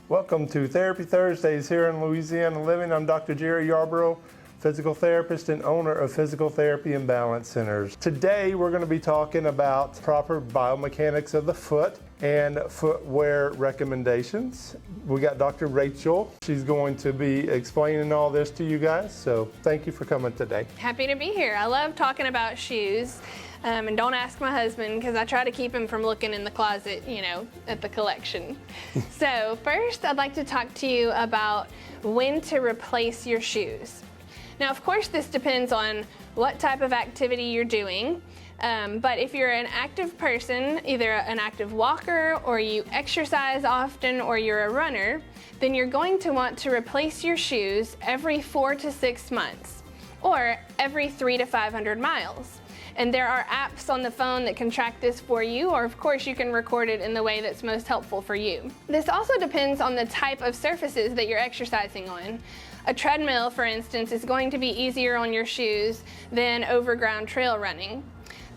Welcome to Therapy Thursdays here in Louisiana Living. I'm Dr. Jerry Yarborough, physical therapist and owner of Physical Therapy and Balance Centers. Today we're going to be talking about proper biomechanics of the foot and footwear recommendations. We got Dr. Rachel. She's going to be explaining all this to you guys, so thank you for coming today. Happy to be here. I love talking about shoes. And don't ask my husband, because I try to keep him from looking in the closet, at the collection. So first, I'd like to talk to you about when to replace your shoes. Now, of course, this depends on what type of activity you're doing. But if you're an active person, either an active walker, or you exercise often, or you're a runner, then you're going to want to replace your shoes every 4 to 6 months, or every 300 to 500 miles. And there are apps on the phone that can track this for you, or of course you can record it in the way that's most helpful for you. This also depends on the type of surfaces that you're exercising on. A treadmill, for instance, is going to be easier on your shoes than overground trail running.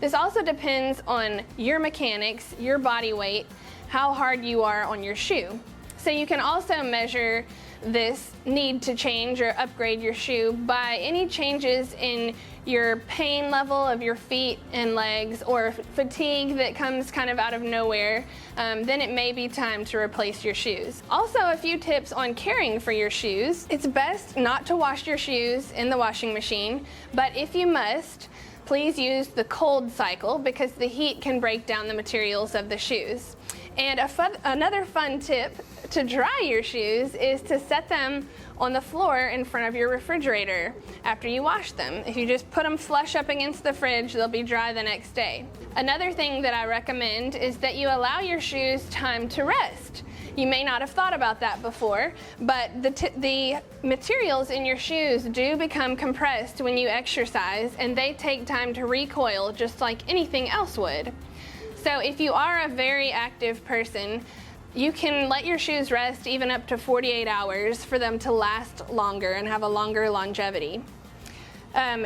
This also depends on your mechanics, your body weight, how hard you are on your shoe. So you can also measure this need to change or upgrade your shoe by any changes in your pain level of your feet and legs, or fatigue that comes kind of out of nowhere. Then it may be time to replace your shoes. Also, a few tips on caring for your shoes. It's best not to wash your shoes in the washing machine, but if you must, please use the cold cycle, because the heat can break down the materials of the shoes. And another fun tip to dry your shoes is to set them on the floor in front of your refrigerator after you wash them. If you just put them flush up against the fridge, they'll be dry the next day. Another thing that I recommend is that you allow your shoes time to rest. You may not have thought about that before, but the materials in your shoes do become compressed when you exercise, and they take time to recoil just like anything else would. So if you are a very active person, you can let your shoes rest even up to 48 hours for them to last longer and have a longer longevity.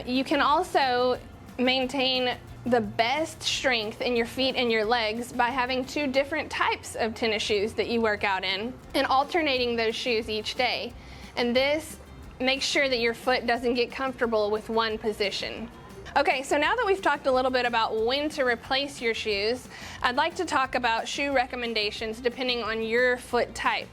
You can also maintain the best strength in your feet and your legs by having 2 different types of tennis shoes that you work out in and alternating those shoes each day. And this makes sure that your foot doesn't get comfortable with one position. Okay, so now that we've talked a little bit about when to replace your shoes, I'd like to talk about shoe recommendations depending on your foot type.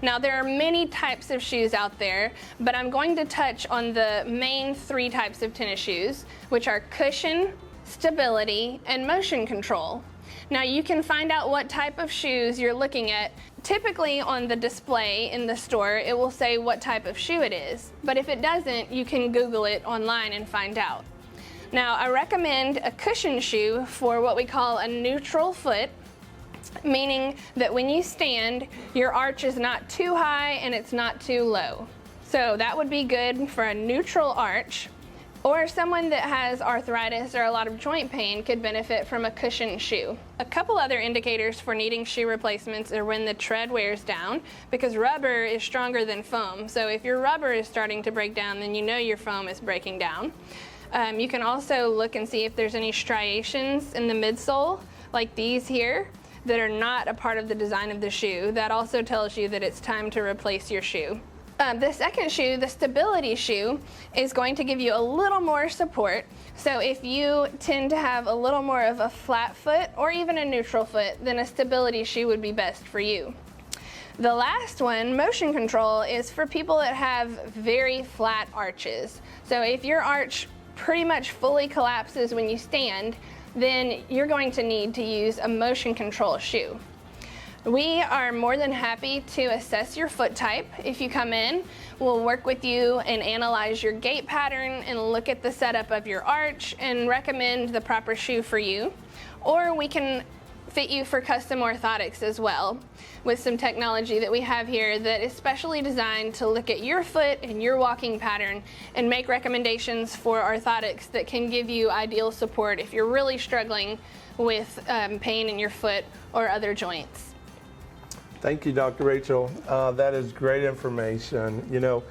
Now, there are many types of shoes out there, but I'm going to touch on the main 3 types of tennis shoes, which are cushion, stability, and motion control. Now, you can find out what type of shoes you're looking at. Typically on the display in the store, it will say what type of shoe it is, but if it doesn't, you can Google it online and find out. Now, I recommend a cushion shoe for what we call a neutral foot, meaning that when you stand, your arch is not too high and it's not too low. So that would be good for a neutral arch, or someone that has arthritis or a lot of joint pain could benefit from a cushion shoe. A couple other indicators for needing shoe replacements are when the tread wears down, because rubber is stronger than foam. So if your rubber is starting to break down, then you know your foam is breaking down. You can also look and see if there's any striations in the midsole, like these here, that are not a part of the design of the shoe. That also tells you that it's time to replace your shoe. The second shoe, the stability shoe, is going to give you a little more support. So if you tend to have a little more of a flat foot or even a neutral foot, then a stability shoe would be best for you. The last one, motion control, is for people that have very flat arches. So if your arch pretty much fully collapses when you stand, then you're going to need to use a motion control shoe. We are more than happy to assess your foot type. If you come in, we'll work with you and analyze your gait pattern and look at the setup of your arch and recommend the proper shoe for you. Or we can fit you for custom orthotics as well, with some technology that we have here that is specially designed to look at your foot and your walking pattern and make recommendations for orthotics that can give you ideal support if you're really struggling with pain in your foot or other joints. Thank you, Dr. Rachel. That is great information. You know,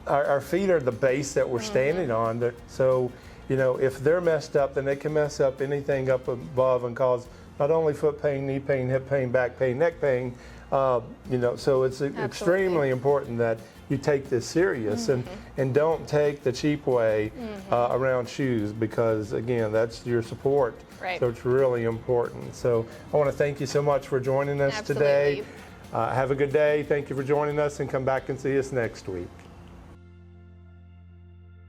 our feet are the base that we're standing on. So, you know, if they're messed up, then they can mess up anything up above and cause not only foot pain, knee pain, hip pain, back pain, neck pain, So it's extremely important that you take this serious and don't take the cheap way around shoes, because again, that's your support. Right. So it's really important. So I want to thank you so much for joining us today. Absolutely. Have a good day. Thank you for joining us, and come back and see us next week.